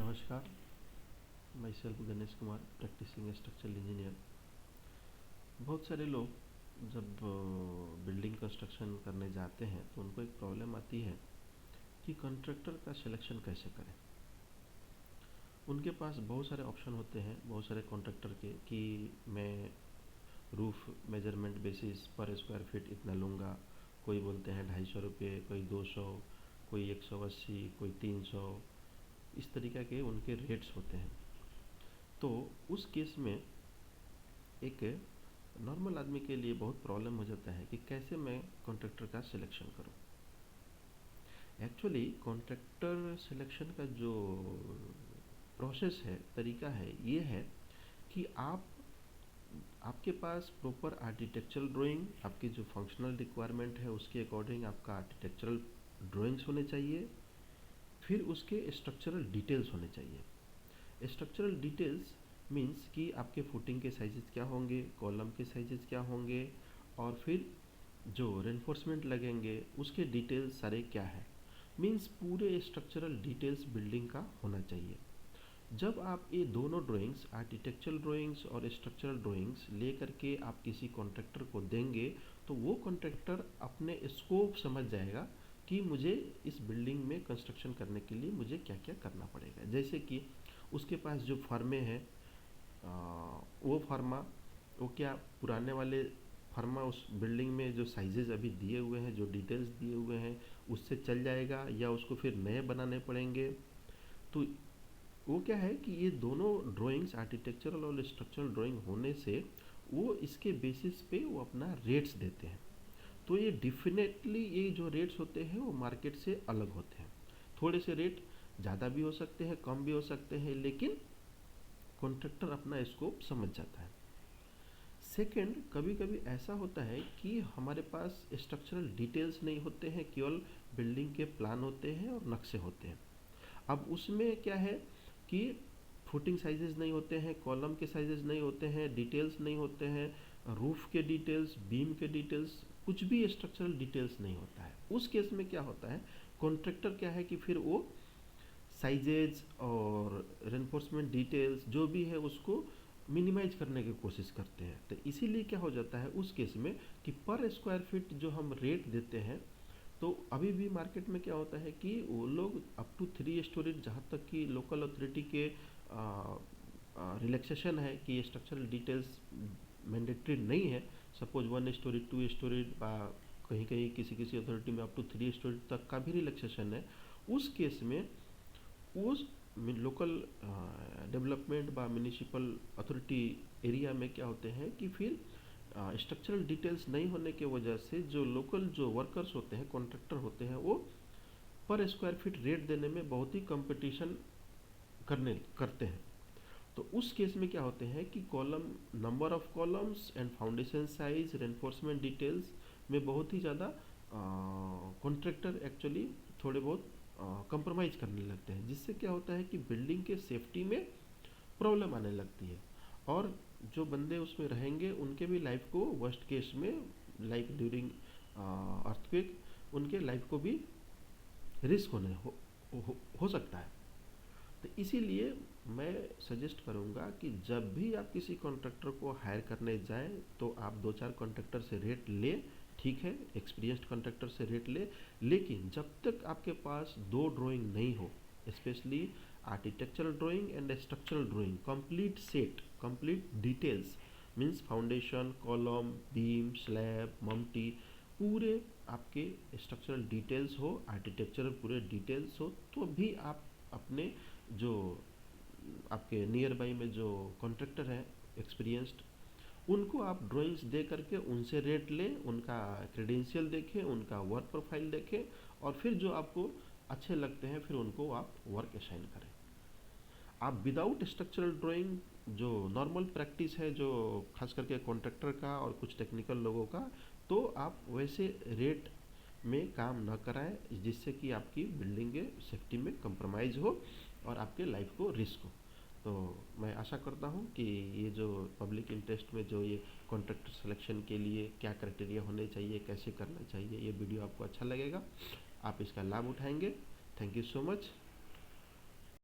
नमस्कार, myself Ganesh Kumar, practising structural engineer. बहुत सारे लोग जब बिल्डिंग कंस्ट्रक्शन करने जाते हैं तो उनको एक प्रॉब्लम आती है कि कॉन्ट्रैक्टर का सिलेक्शन कैसे करें। उनके पास बहुत सारे ऑप्शन होते हैं, बहुत सारे कॉन्ट्रैक्टर के, कि मैं रूफ मेजरमेंट बेसिस पर स्क्वायर फीट इतना लूँगा। कोई बोलते हैं 250 रुपये, कोई 200, कोई 180, कोई 300। इस तरीक़ा के उनके रेट्स होते हैं। तो उस केस में एक नॉर्मल आदमी के लिए बहुत प्रॉब्लम हो जाता है कि कैसे मैं कॉन्ट्रैक्टर का सिलेक्शन करूं। एक्चुअली कॉन्ट्रैक्टर सिलेक्शन का जो प्रोसेस है, तरीका है, ये है कि आपके पास प्रॉपर आर्किटेक्चरल ड्राइंग, आपकी जो फंक्शनल रिक्वायरमेंट है उसके अकॉर्डिंग आपका आर्किटेक्चरल ड्राइंग्स होने चाहिए। फिर उसके स्ट्रक्चरल डिटेल्स होने चाहिए। स्ट्रक्चरल डिटेल्स मीन्स कि आपके फुटिंग के साइजेस क्या होंगे, कॉलम के साइजेस क्या होंगे, और फिर जो रेनफोर्समेंट लगेंगे उसके डिटेल्स सारे क्या है। मीन्स पूरे स्ट्रक्चरल डिटेल्स बिल्डिंग का होना चाहिए। जब आप ये दोनों ड्राइंग्स, आर्किटेक्चरल ड्राइंग्स और स्ट्रक्चरल ड्राइंग्स ले करके आप किसी कॉन्ट्रैक्टर को देंगे तो वो कॉन्ट्रैक्टर अपने स्कोप समझ जाएगा कि मुझे इस बिल्डिंग में कंस्ट्रक्शन करने के लिए मुझे क्या क्या करना पड़ेगा। जैसे कि उसके पास जो फर्मे हैं, वो फर्मा, वो क्या पुराने वाले फर्मा उस बिल्डिंग में जो साइजेस अभी दिए हुए हैं, जो डिटेल्स दिए हुए हैं, उससे चल जाएगा या उसको फिर नए बनाने पड़ेंगे। तो वो क्या है कि ये दोनों ड्राइंग्स, आर्किटेक्चरल और स्ट्रक्चरल ड्राइंग होने से वो इसके बेसिस पे वो अपना रेट्स देते हैं। तो ये डेफिनेटली ये जो रेट्स होते हैं वो मार्केट से अलग होते हैं। थोड़े से रेट ज़्यादा भी हो सकते हैं, कम भी हो सकते हैं, लेकिन कॉन्ट्रैक्टर अपना स्कोप समझ जाता है। सेकंड, कभी कभी ऐसा होता है कि हमारे पास स्ट्रक्चरल डिटेल्स नहीं होते हैं, केवल बिल्डिंग के प्लान होते हैं और नक्शे होते हैं। अब उसमें क्या है कि फुटिंग साइजेस नहीं होते हैं, कॉलम के साइजेस नहीं होते हैं, डिटेल्स नहीं होते हैं, रूफ के डिटेल्स, बीम के डिटेल्स, कुछ भी स्ट्रक्चरल डिटेल्स नहीं होता है। उस केस में क्या होता है, कॉन्ट्रैक्टर क्या है कि फिर वो साइजेज और रेनफोर्समेंट डिटेल्स जो भी है उसको मिनिमाइज करने की कोशिश करते हैं। तो इसीलिए क्या हो जाता है उस केस में कि पर स्क्वायर फीट जो हम रेट देते हैं, तो अभी भी मार्केट में क्या होता है कि वो लोग अप टू 3 स्टोरी, जहाँ तक कि लोकल अथॉरिटी के रिलैक्सेशन है कि ये स्ट्रक्चरल डिटेल्स मैंडेटरी नहीं है। सपोज 1 स्टोरी, 2 स्टोरी, कहीं कहीं किसी किसी अथॉरिटी में अप टू 3 स्टोरी तक का भी रिलैक्सेशन है। उस केस में उस लोकल डेवलपमेंट बा म्यूनिसिपल अथॉरिटी एरिया में क्या होते हैं कि फिर स्ट्रक्चरल डिटेल्स नहीं होने की वजह से जो लोकल जो वर्कर्स होते हैं, कॉन्ट्रैक्टर होते हैं, वो पर स्क्वायर फीट रेट देने में बहुत ही कंपटीशन करते हैं। तो उस केस में क्या होते हैं कि column, number of columns and foundation size, reinforcement details में बहुत ही ज़्यादा कॉन्ट्रैक्टर एक्चुअली थोड़े बहुत कंप्रोमाइज़ करने लगते हैं, जिससे क्या होता है कि बिल्डिंग के सेफ्टी में प्रॉब्लम आने लगती है और जो बंदे उसमें रहेंगे उनके भी लाइफ को वर्स्ट केस में, लाइक ड्यूरिंग अर्थक्वेक, उनके लाइफ को भी रिस्क हो सकता है। तो इसीलिए मैं सजेस्ट करूंगा कि जब भी आप किसी कॉन्ट्रैक्टर को हायर करने जाएं तो आप 2-4 कॉन्ट्रैक्टर से रेट लें। ठीक है, एक्सपीरियंस्ड कॉन्ट्रैक्टर से रेट ले, लेकिन जब तक आपके पास 2 ड्राइंग नहीं हो, specially architectural drawing and structural drawing, complete set, complete details, means foundation, column, beam, slab, मम्टी, पूरे आपके स्ट्रक्चरल डिटेल्स हो, आर्किटेक्चरल पूरे डिटेल्स हो, तो भी आप अपने जो आपके नियर बाई में जो कॉन्ट्रैक्टर हैं एक्सपीरियंस्ड, उनको आप ड्राइंग्स दे करके उनसे रेट लें, उनका क्रेडेंशियल देखें, उनका वर्क प्रोफाइल देखें, और फिर जो आपको अच्छे लगते हैं फिर उनको आप वर्क असाइन करें। आप विदाउट स्ट्रक्चरल ड्राइंग, जो नॉर्मल प्रैक्टिस है जो खास करके कॉन्ट्रैक्टर का और कुछ टेक्निकल लोगों का, तो आप वैसे रेट में काम न कराएं जिससे कि आपकी बिल्डिंग के सेफ्टी में कंप्रोमाइज़ हो और आपके लाइफ को रिस्क हो। तो मैं आशा करता हूँ कि ये जो पब्लिक इंटरेस्ट में जो ये कॉन्ट्रैक्टर सिलेक्शन के लिए क्या क्राइटेरिया होने चाहिए, कैसे करना चाहिए, ये वीडियो आपको अच्छा लगेगा, आप इसका लाभ उठाएंगे। Thank you so much.